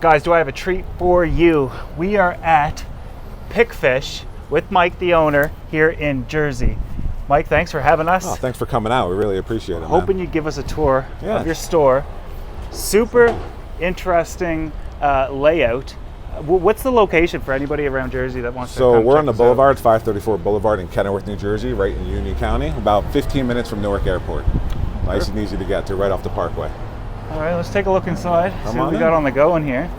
Guys, do I have a treat for you? We are at PFish with Mike, the owner, here in Jersey. Mike, thanks for having us. Oh, thanks for coming out. We really appreciate it. Hoping you'd give us a tour of your store. Super interesting layout. What's the location for anybody around Jersey that wants to come So we're on the check us Boulevard, 534 Boulevard in Kenilworth, New Jersey, right in Union County, about 15 minutes from Newark Airport. Nice and easy to get to, right off the Parkway. All right, let's take a look inside, see what we in. got on the go in here.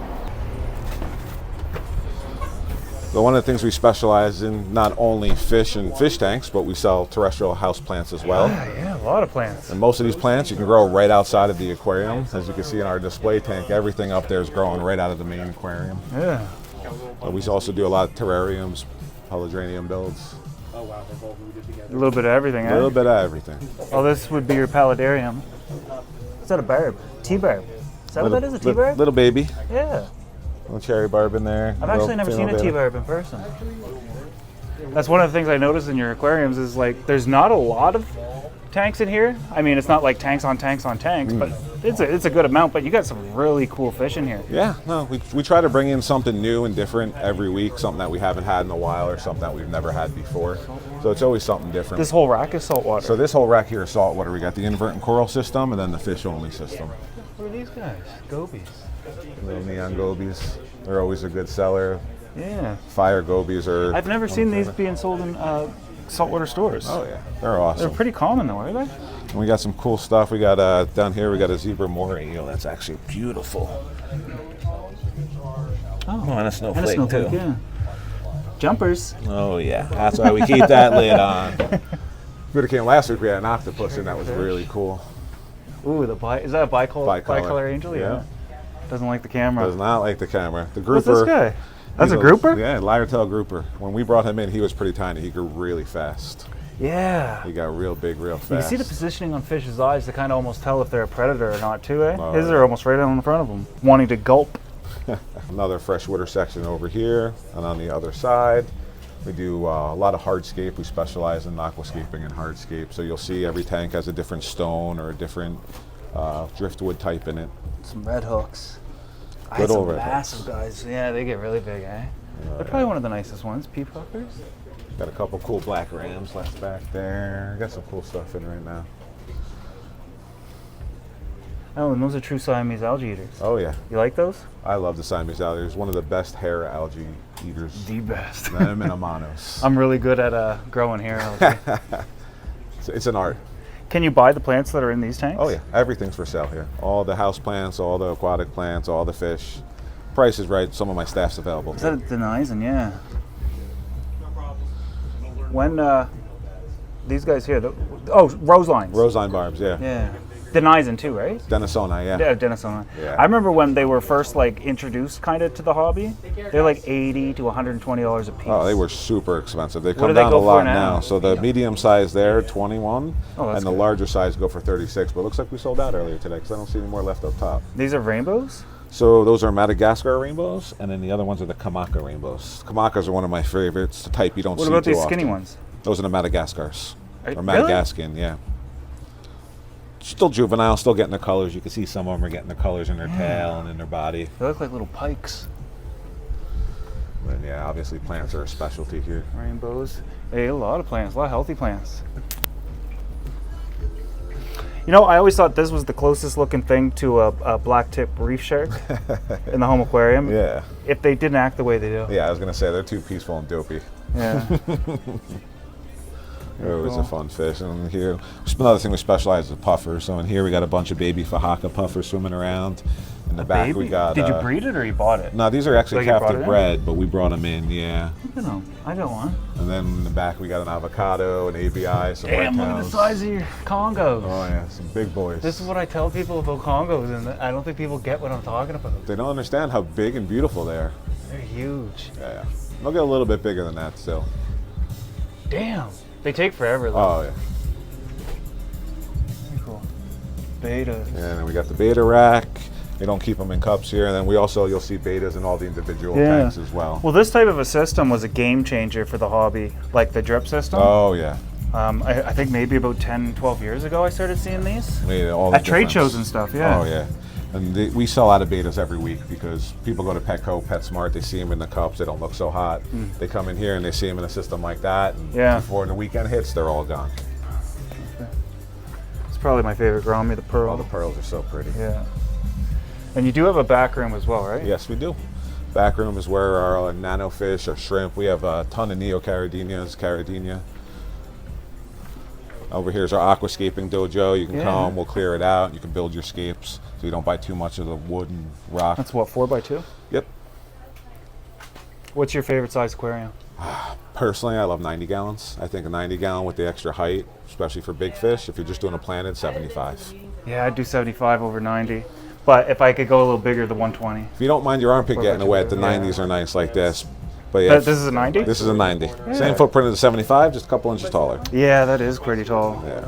So one of the things we specialize in, not only fish and fish tanks, but we sell terrestrial house plants as well. Yeah, a lot of plants. And most of these plants you can grow right outside of the aquarium. As you can see in our display tank, everything up there is growing right out of the main aquarium. Yeah. But we also do a lot of terrariums, paludrinium builds. A little bit of everything, A little bit of everything. Oh, this would be your paludarium. Is that a barb? T-barb. Is that what that is, a T-barb? Little baby. Yeah. Little cherry barb in there. I've actually never seen a T-barb in person. That's one of the things I noticed in your aquariums is like there's not a lot of tanks in here. I mean, it's not like tanks on tanks on tanks, but it's a good amount, but you got some really cool fish in here. Yeah, no, we try to bring in something new and different every week, something that we haven't had in a while or something that we've never had before. So it's always something different. This whole rack is saltwater. So this whole rack here is saltwater. We got the invert and coral system and then the fish only system. What are these guys? Gobies. Little neon gobies. They're always a good seller. Yeah. Fire gobies are... I've never seen these being sold in saltwater stores. Oh yeah, they're awesome. They're pretty common though, are they? And we got some cool stuff. We got down here, we got a zebra moray eel. That's actually beautiful. Oh, and a snowflake too. Yeah. Jumpers. Oh yeah, that's why we keep that lid on. We came last week. We had an octopus in that was really cool. Ooh, is that a bicolor angel? Yeah. Doesn't like the camera. Does not like the camera. The grouper. What's this guy? That's a grouper? Yeah, lyre-tailed grouper. When we brought him in, he was pretty tiny. He grew really fast. Yeah. He got real big, real fast. You can see the positioning on fish's eyes to kind of almost tell if they're a predator or not, too, eh? Oh, His are almost right on the front of them, wanting to gulp. Another freshwater section over here, and on the other side, we do a lot of hardscape. We specialize in aquascaping and hardscape. So you'll see every tank has a different stone or a different driftwood type in it. Some red hooks. I Good had old some red massive guys. Yeah, they get really big, eh? They're probably one of the nicest ones. Peacockers. Got a couple cool black rams left back there. Got some cool stuff in right now. Oh, and those are true Siamese algae eaters. Oh yeah. You like those? I love the Siamese algae. It's one of the best hair algae eaters. The best. Them and amanos. I'm really good at growing hair algae. It's an art. Can you buy the plants that are in these tanks? Oh yeah, everything's for sale here. All the house plants, all the aquatic plants, all the fish. Price is right. Some of my staff's available. Is that a denizen? Yeah. When these guys here, roselines. Roseline barbs, yeah. Yeah. Denizen too, right? Denisoni, yeah. Yeah, Denisoni. Yeah. I remember when they were first like introduced kind of to the hobby. They're like $80 to $120 a piece. Oh, they were super expensive. They What come do they down go a lot for now? So the medium size there, 21, that's and the good. larger size go for 36. But it looks like we sold out earlier today because I don't see any more left up top. These are rainbows? So those are Madagascar rainbows, and then the other ones are the Kamaka rainbows. Kamakas are one of my favorites. The type you don't see too often. What about these skinny ones? Those are the Madagascars. Or Really? Madagascan, yeah. Still juvenile, still getting the colors. You can see some of them are getting the colors in their tail and in their body. They look like little pikes. But yeah, obviously plants are a specialty here. Rainbows. Hey, a lot of plants, a lot of healthy plants. You know, I always thought this was the closest looking thing to a black tip reef shark in the home aquarium. Yeah. If they didn't act the way they do. Yeah, I was going to say they're too peaceful and dopey. Yeah. They're always a fun fish. And here, another thing we specialize in puffers. So in here we got a bunch of baby Fahaka puffers swimming around. In the back we got... Did you breed it or you bought it? No, these are actually Like you brought captive it in? bred, but we brought them in, yeah. You know, I got one. And then in the back we got an avocado, an ABI, some Damn, white look at the tails. size of your Congos. Oh yeah, some big boys. This is what I tell people about Congos, and I don't think people get what I'm talking about. They don't understand how big and beautiful they are. They're huge. Yeah. They'll get a little bit bigger than that still. Damn. They take forever, though. Oh yeah. Very cool. Beta. And then we got the beta rack. They don't keep them in cups here. And then we also, you'll see betas in all the individual tanks as well. Well, this type of a system was a game changer for the hobby, like the drip system. Oh yeah. I think maybe about 10, 12 years ago I started seeing these. Made all the At trade difference. shows and stuff, yeah. Oh yeah. And we sell out of betas every week because people go to Petco, PetSmart, they see them in the cups, they don't look so hot. They come in here and they see them in a system like that, and before the weekend hits, they're all gone. It's probably my favorite gourmet, the pearl. All the pearls are so pretty. Yeah. And you do have a back room as well, right? Yes, we do. Back room is where our nano fish, our shrimp, we have a ton of neocaridinias, caridinia. Over here is our aquascaping dojo. You can come, we'll clear it out. You can build your scapes so you don't buy too much of the wood and rock. That's what, 4x2? Yep. What's your favorite size aquarium? Personally, I love 90 gallons. I think a 90 gallon with the extra height, especially for big fish, if you're just doing a planted, 75. Yeah, I'd do 75 over 90. But if I could go a little bigger, the 120. If you don't mind your armpit getting wet, the 90s are nice like this. But yeah, this is a 90? This is a 90. Same footprint as a 75, just a couple inches taller. Yeah, that is pretty tall. Yeah.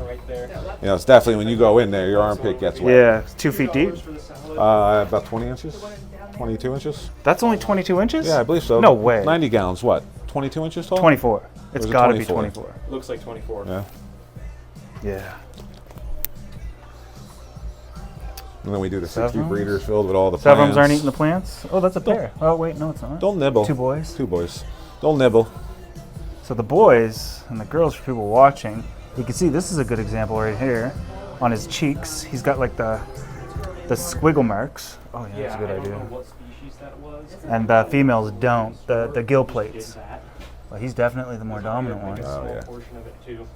You know, it's definitely when you go in there, your armpit gets wet. Yeah, it's 2 feet deep. About 20 inches, 22 inches. That's only 22 inches? Yeah, I believe so. No way. 90 gallons, what? 22 inches tall? 24. It's it got to be 24? 24. Looks like 24. Yeah. Yeah. And then we do the 60 Sevens? breeders filled with all the Sevens plants. aren't eating the plants? Oh, that's a pair. Oh, wait, no, it's not. Don't nibble. 2 boys. 2 boys. Don't nibble. So the boys and the girls, for people watching, you can see this is a good example right here. On his cheeks, he's got like the squiggle marks. Oh yeah, that's a good I idea. don't know what species that was. And the females don't, the gill plates. But he's definitely the more dominant one. Oh, yeah. Portion of it too.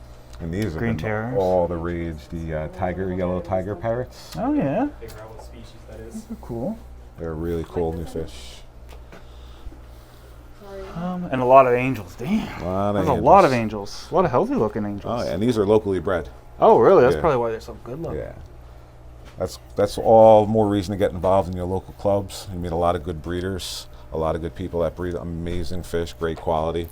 And these Green are terrors. all the rage. The yellow tiger parrots. Oh yeah, Figure out what species that is. they're cool. They're really cool new fish. And a lot of angels. Damn, there's a lot of angels. A lot of healthy looking angels. Oh, yeah, and these are locally bred. Oh really? That's Yeah. probably why they're so good looking. Yeah. That's all more reason to get involved in your local clubs. You meet a lot of good breeders, a lot of good people that breed amazing fish, great quality.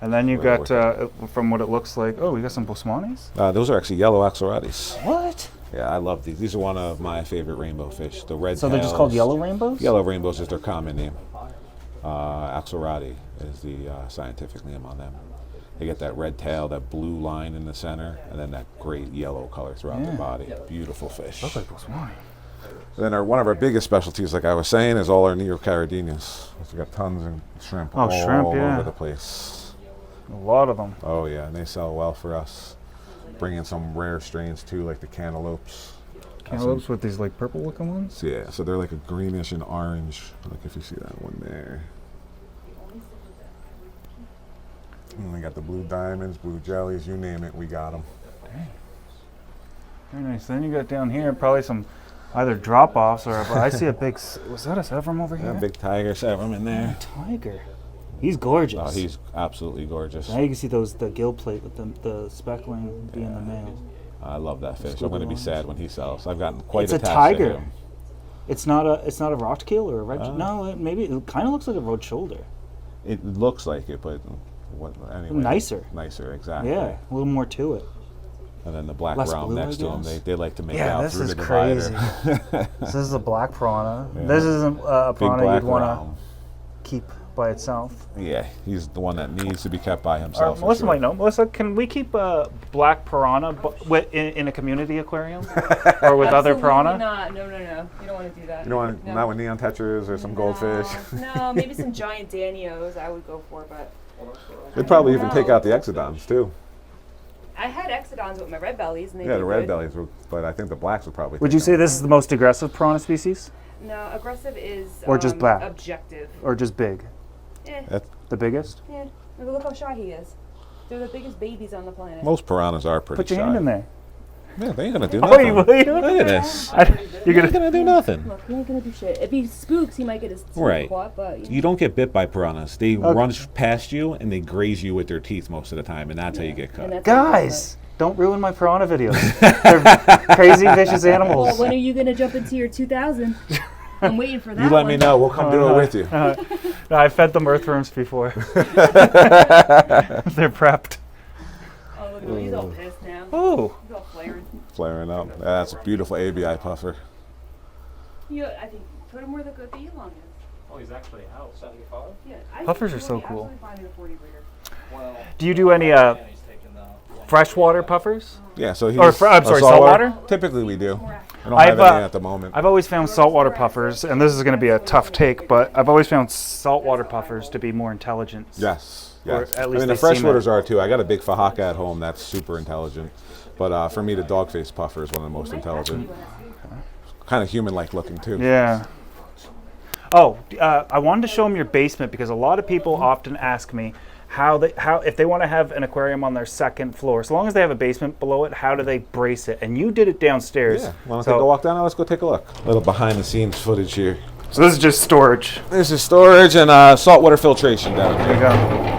And then you Really got, from what it looks like, oh, we got some Bosmanis? Those are actually yellow axolotls. What? Yeah, I love these. These are one of my favorite rainbow fish. The red So they're just called yellow rainbows? Yellow rainbows is their common name. Axolotl is the scientific name on them. They get that red tail, that blue line in the center, and then that great yellow color throughout their body. Beautiful fish. Looks like Bosmani. Then one of our biggest specialties, like I was saying, is all our neocaridinias. We've got tons of shrimp all over the place. A lot of them. Oh yeah, and they sell well for us. Bring in some rare strains too, like the cantaloupes. Cantaloupes with these like purple looking ones? So, yeah, so they're like a greenish and orange. Like if you see that one there. And we got the blue diamonds, blue jellies, you name it, we got them. Dang. Very nice. Then you got down here probably some either drop-offs or I see a big, was that a Sevrum over here? Yeah, big tiger Sevrum in there. Tiger. He's gorgeous. Oh, he's absolutely gorgeous. Now you can see the gill plate with the speckling being the male. I love that fish. I'm going to be sad when he sells. I've gotten quite It's a attached tiger. to him. It's not a rock keel or a red. No, maybe it kind of looks like a road shoulder. It looks like it, but anyway. Nicer. Nicer, exactly. Yeah, a little more to it. And then the black Less brown blue, next I to him, guess? they like to make Yeah, out this through is the divider. crazy. This is a black piranha. Yeah. This isn't a Big piranha black you'd want to round. keep by itself. Yeah, he's the one that needs to be kept by himself. for Melissa sure. might know. Melissa, can we keep a black piranha in a community aquarium or with other Absolutely piranha? not. No. You don't want to do that. You know what? No. Not with neon tetras or some goldfish. No, maybe some giant Danios I would go for, but They'd probably even No. take out the exodons too. I had exodons with my red bellies, and they Yeah, did the red good. bellies, but I think the blacks would probably. Would take you say them. this is the most aggressive piranha species, No, aggressive is Or just black? Objective. or just big? That's- The biggest? Yeah. Look how shy he is. They're the biggest babies on the planet. Most piranhas are pretty Put your shy. hand in there. Yeah, they ain't gonna do Oh, nothing. you will you? Look at this. You're gonna. gonna do nothing. Look, he ain't gonna do shit. If he spooks, he might get his teeth Right. caught, but You don't get bit by piranhas. They run past you and they graze you with their teeth most of the time, and that's how you get and cut. that's Guys, don't ruin my piranha videos. They're crazy, vicious Well, animals. when are you gonna jump into your 2000? I'm waiting for that. You let me one. know. We'll come do it with you. I fed them earthworms before. They're prepped. Oh, look at him. He's all pissed now. Oh, He's all flaring. Flaring up. That's a beautiful ABI puffer. I think put him where the good bee long is. Oh, he's actually out. 75? Yeah, Puffers are think so he'll be cool. absolutely fine in a 40 breeder. Well, do you do any he's taking the freshwater puffers? Yeah, so he's... I'm sorry, saltwater? Typically we do. I don't have any at the moment. I've always found saltwater puffers, and this is going to be a tough take, but I've always found saltwater puffers to be more intelligent. Yes. Or Yes. at least I mean, the they seem freshwaters are too. I got a big fahaka at home that's super intelligent. But for me, the dog-face puffer is one of the most intelligent. Kind of human-like looking too. Yeah. Oh, I wanted to show them your basement because a lot of people often ask me how if they want to have an aquarium on their second floor, so long as they have a basement below it, how do they brace it? And you did it downstairs. Yeah. Want to take a walk down? Let's go take a look. A little behind-the-scenes footage here. So this is just storage. This is storage and saltwater filtration down There here. you go.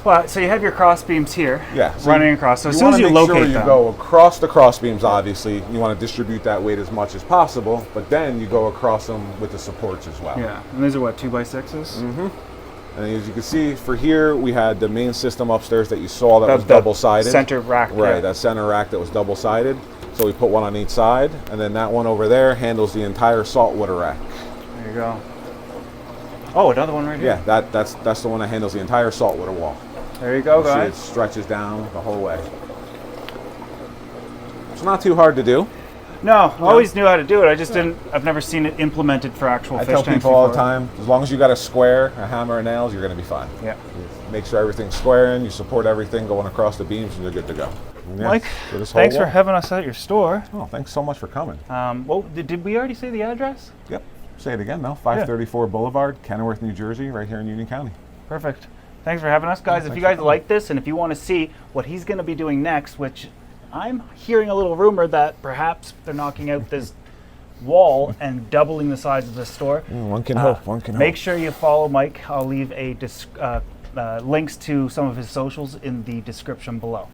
Well, so you have your cross beams here, Yeah, so running across. So as soon as you wanna make locate sure them, you go across the cross beams. Obviously, you want to distribute that weight as much as possible, but then you go across them with the supports as well. yeah, and these are what, 2x6s? Mm-hmm. And as you can see, for here we had the main system upstairs that you saw that was The double-sided. center rack. Right, yeah. that center rack that was double-sided. So we put one on each side, and then that one over there handles the entire saltwater rack. There you go. Oh, another one right here. Yeah, that's the one that handles the entire saltwater wall. There you go, You see it guys. stretches down the whole way. It's not too hard to do. No, I always knew how to do it. I've never seen it implemented for actual I fish tell tanks people all the before. time, as long as you got a square, a hammer, and nails, you're going to be fine. Yeah. Make sure everything's squaring, you support everything going across the beams, and you're good to go. Yeah, Mike, for this whole thanks for wall. having us at your store. Oh, thanks so much for coming. Well, did we already say the address? Yep. Say it again, no? 534 Boulevard, Kenilworth, New Jersey, right here in Union County. Perfect. Thanks for having us, guys. If thanks you for guys coming. like this, and if you want to see what he's going to be doing next, which I'm hearing a little rumor that perhaps they're knocking out this wall and doubling the size of the store. One can hope, one can Make hope. sure you follow Mike. I'll leave a links to some of his socials in the description below.